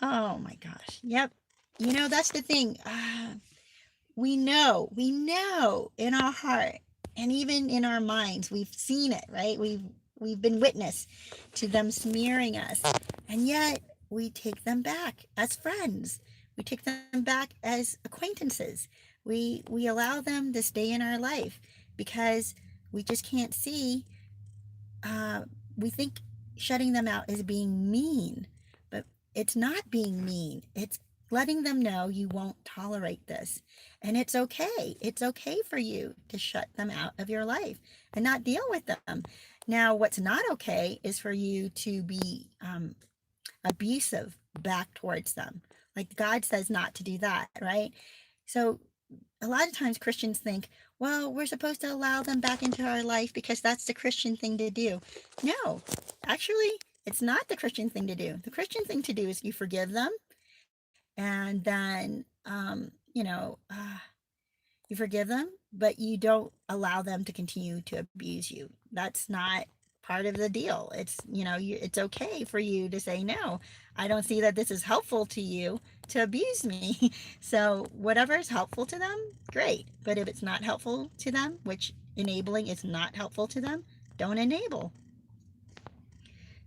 Oh my gosh. Yep. That's the thing. We know in our heart and even in our minds, we've seen it, right? We've been witness to them smearing us. And yet we take them back as friends. We take them back as acquaintances. We allow them to stay in our life because we just can't see. We think shutting them out is being mean, but it's not being mean. It's letting them know you won't tolerate this. And it's okay. It's okay for you to shut them out of your life and not deal with them. Now, what's not okay is for you to be abusive back towards them. Like God says not to do that, right? So a lot of times Christians think, well, we're supposed to allow them back into our life because that's the Christian thing to do. No, actually, it's not the Christian thing to do. The Christian thing to do is you forgive them, and then, you forgive them, but you don't allow them to continue to abuse you. That's not part of the deal. It's okay for you to say, no, I don't see that this is helpful to you to abuse me. So whatever is helpful to them, great. But if it's not helpful to them, which enabling is not helpful to them, don't enable.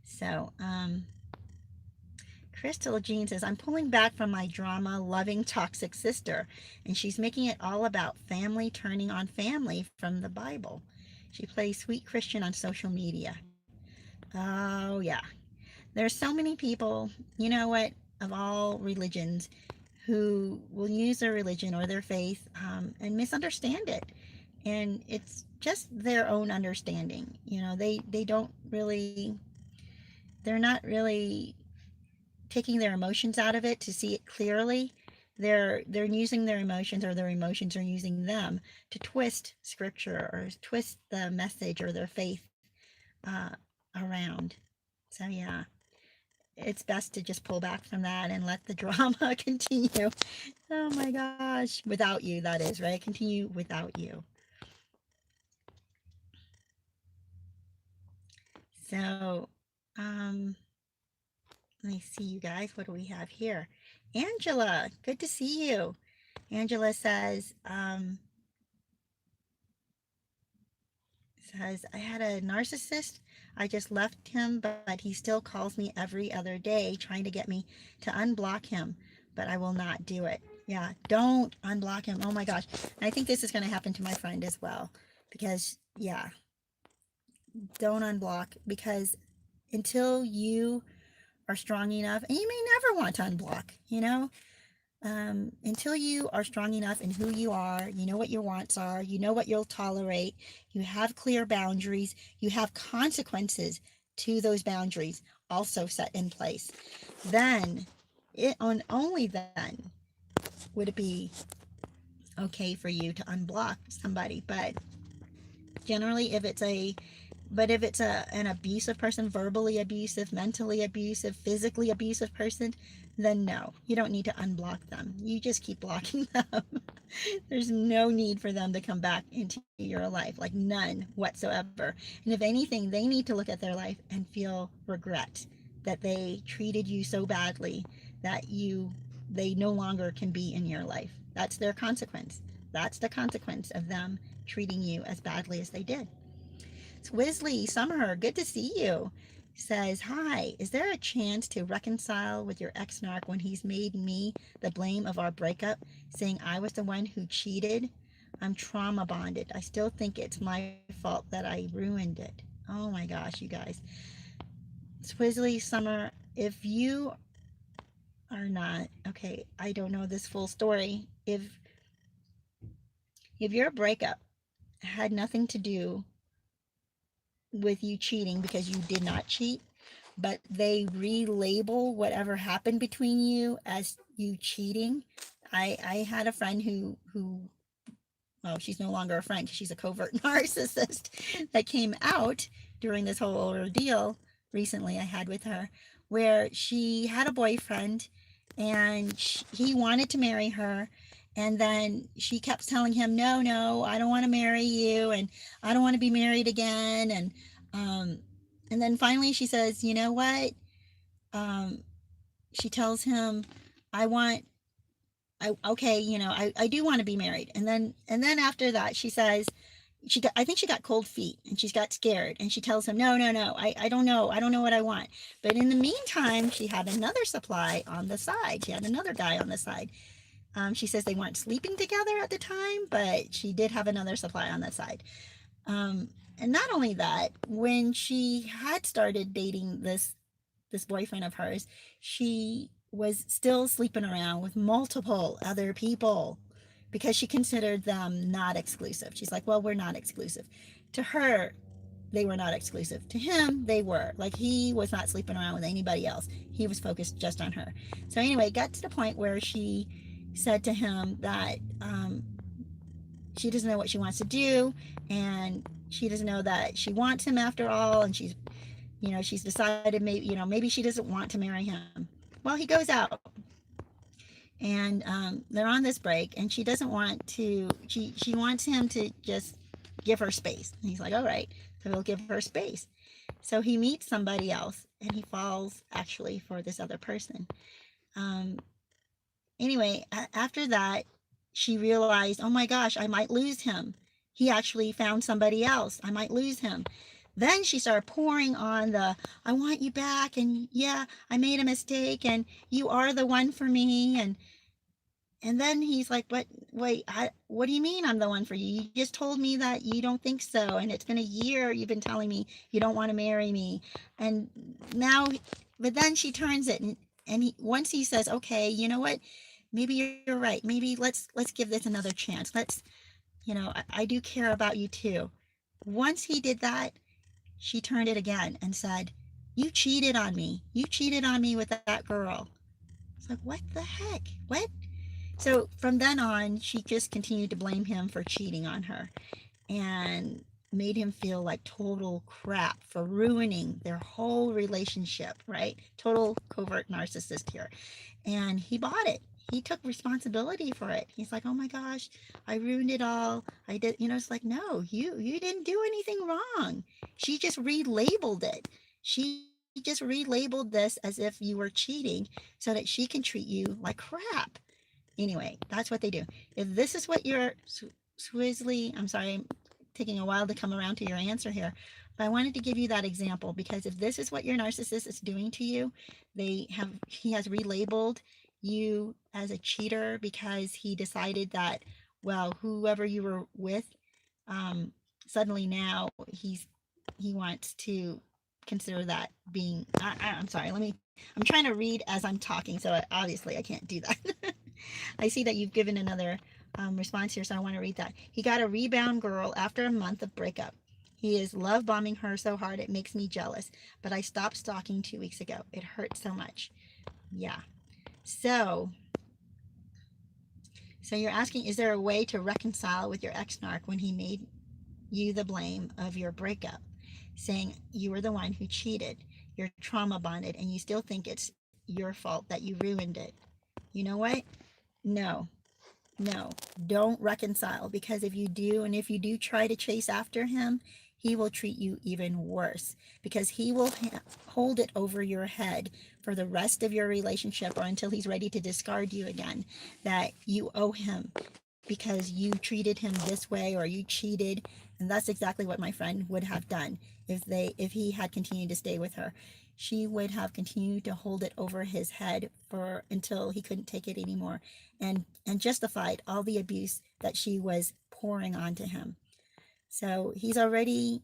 So, Crystal Jean says, I'm pulling back from my drama loving toxic sister, and she's making it all about family turning on family from the Bible. She plays sweet Christian on social media. Oh, yeah. There's so many people, you know what, of all religions, who will use their religion or their faith and misunderstand it. And it's just their own understanding. They don't really, they're not really taking their emotions out of it to see it clearly. They're using their emotions, or their emotions are using them to twist scripture or twist the message or their faith uh, around. So yeah, it's best to just pull back from that and let the drama continue. Oh my gosh, without you, that is, right? Continue without you. So, let me see, you guys. What do we have here? Angela, good to see you. Angela says, I had a narcissist. I just left him, but he still calls me every other day trying to get me to unblock him, but I will not do it. Yeah, don't unblock him. Oh my gosh. And I think this is going to happen to my friend as well, because, yeah, don't unblock, because until you are strong enough, and you may never want to unblock, until you are strong enough in who you are, you know what your wants are, you know what you'll tolerate, you have clear boundaries, you have consequences to those boundaries also set in place, then only then would it be okay for you to unblock somebody. But generally, if it's an abusive person, verbally abusive, mentally abusive, physically abusive person, then no, you don't need to unblock them. You just keep blocking them. There's no need for them to come back into your life, like none whatsoever. And if anything, they need to look at their life and feel regret that they treated you so badly that they no longer can be in your life. That's their consequence. That's the consequence of them treating you as badly as they did. It's Wisley Summer, good to see you. Says, hi, is there a chance to reconcile with your ex-narc when he's made me the blame of our breakup, saying I was the one who cheated? I'm trauma bonded. I still think it's my fault that I ruined it. Oh my gosh, you guys. Wisley Summer, if you are not, okay, I don't know this full story. If your breakup had nothing to do with you cheating because you did not cheat, but they relabel whatever happened between you as you cheating. I had a friend who well, she's no longer a friend, she's a covert narcissist, that came out during this whole ordeal recently I had with her, where she had a boyfriend and he wanted to marry her, and then she kept telling him, no, I don't want to marry you, and I don't want to be married again. And then finally she says, you know what, she tells him, I want, okay, I do want to be married. And then after that, she says, I think she got cold feet and she's got scared, and she tells him, no, I don't know what I want. But in the meantime, she had another supply on the side. She had another guy on the side. She says they weren't sleeping together at the time, but she did have another supply on that side. And not only that, when she had started dating this boyfriend of hers, she was still sleeping around with multiple other people because she considered them not exclusive. She's like, well, we're not exclusive. To her, they were not exclusive. To him, they were. Like, he was not sleeping around with anybody else. He was focused just on her. So anyway, it got to the point where she said to him that she doesn't know what she wants to do, and she doesn't know that she wants him after all, and she's decided maybe she doesn't want to marry him. Well, he goes out, and they're on this break, and she doesn't want to. She wants him to just give her space. And he's like, all right, so he'll give her space. So he meets somebody else, and he falls actually for this other person. Um, anyway, after that, she realized, oh my gosh, I might lose him. He actually found somebody else. I might lose him. Then she started pouring on I want you back, and yeah, I made a mistake, and you are the one for me, and then he's like, but wait, what do you mean I'm the one for you? You just told me that you don't think so, and it's been a year you've been telling me you don't want to marry me, and now, but then she turns it, and once he says, okay, you know what? Maybe you're right. Maybe let's give this another chance. I do care about you too. Once he did that, she turned it again and said, you cheated on me. You cheated on me with that girl. It's like, what the heck? What? So from then on, she just continued to blame him for cheating on her and made him feel like total crap for ruining their whole relationship, right? Total covert narcissist here. And he bought it. He took responsibility for it. He's like, oh my gosh, I ruined it all. I did, it's like, no, you didn't do anything wrong. She just relabeled it. She just relabeled this as if you were cheating so that she can treat you like crap. Anyway, that's what they do. If this is what you're Swizzly, I'm sorry, I'm taking a while to come around to your answer here, but I wanted to give you that example because if this is what your narcissist is doing to you, he has relabeled you as a cheater because he decided that, well, whoever you were with, suddenly now he wants to consider that being, I'm sorry, I'm trying to read as I'm talking, so obviously I can't do that. I see that you've given another response here, so I want to read that. He got a rebound girl after a month of breakup. He is love bombing her so hard it makes me jealous, but I stopped stalking 2 weeks ago. It hurt so much. Yeah. So you're asking, is there a way to reconcile with your ex-narc when he made you the blame of your breakup, saying you were the one who cheated, you're trauma bonded, and you still think it's your fault that you ruined it? You know what? No, don't reconcile, because if you do try to chase after him, he will treat you even worse because he will hold it over your head for the rest of your relationship or until he's ready to discard you again, that you owe him because you treated him this way or you cheated. And that's exactly what my friend would have done if he had continued to stay with her. She would have continued to hold it over his head until he couldn't take it anymore, and justified all the abuse that she was pouring onto him. So he's already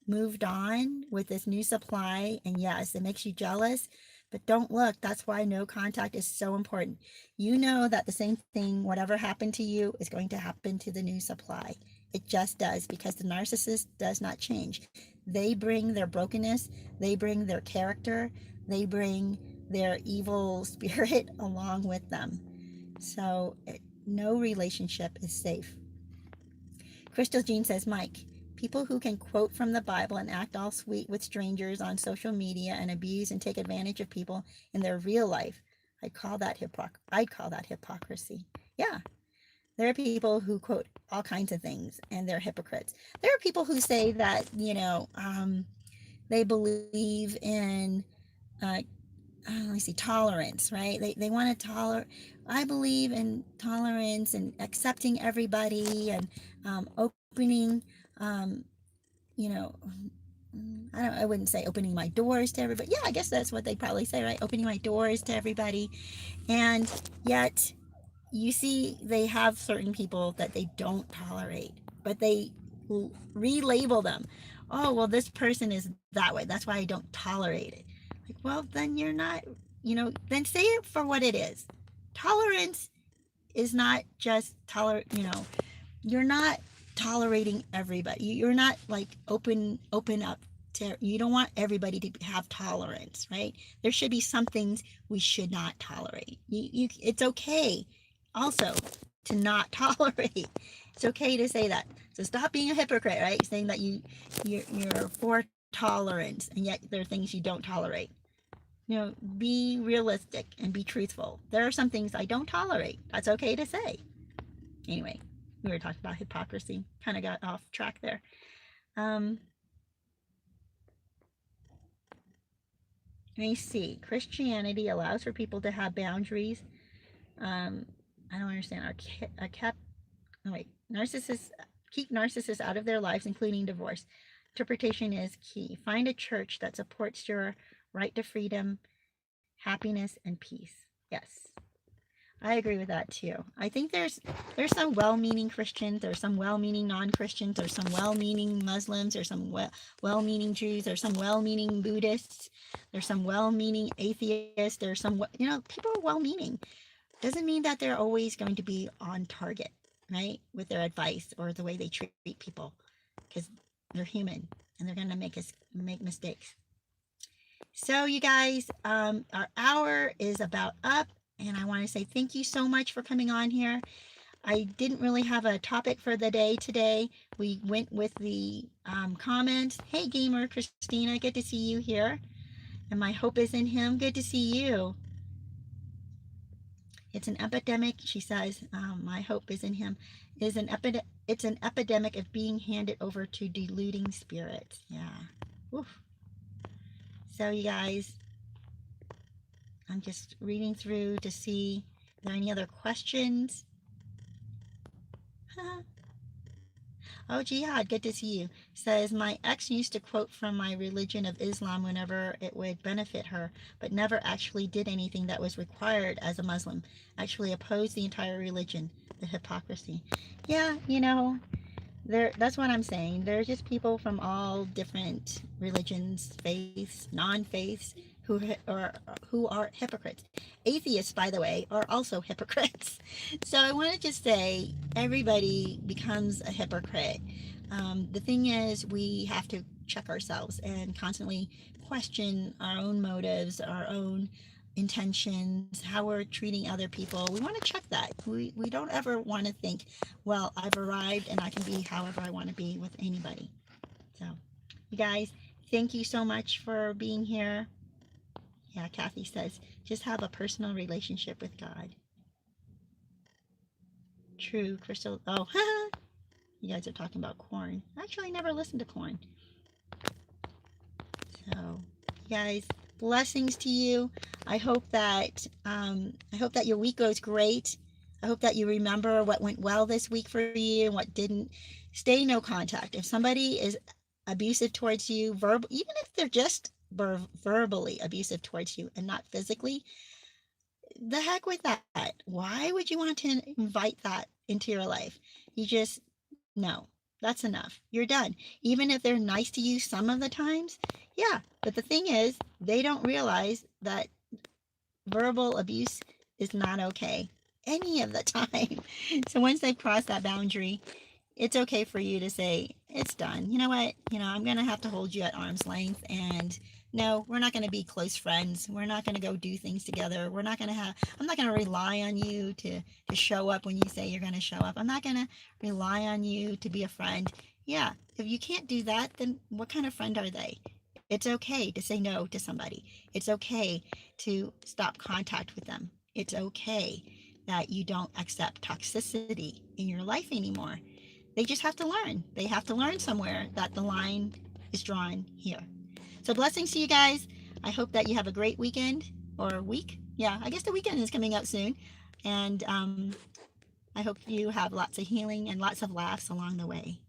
moved on with this new supply, and yes, it makes you jealous, but don't look. That's why no contact is so important. You know that the same thing, whatever happened to you, is going to happen to the new supply. It just does, because the narcissist does not change. They bring their brokenness, they bring their character, they bring their evil spirit along with them. So no relationship is safe. Crystal Jean says, Mike, people who can quote from the Bible and act all sweet with strangers on social media and abuse and take advantage of people in their real life, I'd call that hypocrisy. Yeah. There are people who quote all kinds of things and they're hypocrites. There are people who say that, they believe in, tolerance, right? They want to tolerate. I believe in tolerance and accepting everybody and opening, I wouldn't say opening my doors to everybody. Yeah, I guess that's what they probably say, right? Opening my doors to everybody. And yet, you see, they have certain people that they don't tolerate, but they relabel them. Oh, well, this person is that way. That's why I don't tolerate it. Like, well, then you're not then say it for what it is. Tolerance is not just you're not tolerating everybody. You're not like open up to, you don't want everybody to have tolerance, right? There should be some things we should not tolerate. It's okay also to not tolerate. It's okay to say that. So stop being a hypocrite, right? Saying that you're for tolerance and yet there are things you don't tolerate. Be realistic and be truthful. There are some things I don't tolerate. That's okay to say. Anyway, we were talking about hypocrisy. Kind of got off track there. Let me see. Christianity allows for people to have boundaries. I don't understand. Narcissists keep narcissists out of their lives, including divorce. Interpretation is key. Find a church that supports your right to freedom, happiness, and peace. Yes, I agree with that too. I think there's some well-meaning Christians, there's some well-meaning non-Christians, there's some well-meaning Muslims, there's some well-meaning Jews, there's some well-meaning Buddhists, there's some well-meaning atheists, there's some people are well-meaning. Doesn't mean that they're always going to be on target, right, with their advice or the way they treat people, because they're human and they're going to make mistakes. So you guys, our hour is about up, and I want to say thank you so much for coming on here. I didn't really have a topic for the day today. We went with the comments. Hey, Gamer Christina, good to see you here. And my hope is in him. Good to see you. It's an epidemic, she says. My hope is in him. It's an epidemic of being handed over to deluding spirits. Yeah. Oof. So you guys, I'm just reading through to see if there are any other questions. Oh, Jihad, good to see you. Says, my ex used to quote from my religion of Islam whenever it would benefit her, but never actually did anything that was required as a Muslim. Actually opposed the entire religion. The hypocrisy. Yeah, that's what I'm saying. There's just people from all different religions, faiths, non-faiths, who are hypocrites. Atheists, by the way, are also hypocrites. So I want to just say everybody becomes a hypocrite. The thing is, we have to check ourselves and constantly question our own motives, our own intentions, how we're treating other people. We want to check that. We don't ever want to think, well, I've arrived and I can be however I want to be with anybody. So you guys, thank you so much for being here. Yeah, Kathy says, just have a personal relationship with God. True, Crystal. Oh, you guys are talking about corn. Actually, I never listened to corn. So, you guys, blessings to you. I hope that your week goes great. I hope that you remember what went well this week for you and what didn't. Stay no contact. If somebody is abusive towards you, even if they're just verbally abusive towards you and not physically, the heck with that. Why would you want to invite that into your life? You just, no, that's enough. You're done. Even if they're nice to you some of the times, yeah. But the thing is, they don't realize that verbal abuse is not okay any of the time. So once they've crossed that boundary, it's okay for you to say, it's done. You know what? I'm going to have to hold you at arm's length, and no, we're not going to be close friends. We're not going to go do things together. I'm not going to rely on you to show up when you say you're going to show up. I'm not going to rely on you to be a friend. Yeah. If you can't do that, then what kind of friend are they? It's okay to say no to somebody. It's okay to stop contact with them. It's okay that you don't accept toxicity in your life anymore. They just have to learn. They have to learn somewhere that the line is drawn here. So blessings to you guys. I hope that you have a great weekend or week. Yeah, I guess the weekend is coming up soon. And I hope you have lots of healing and lots of laughs along the way.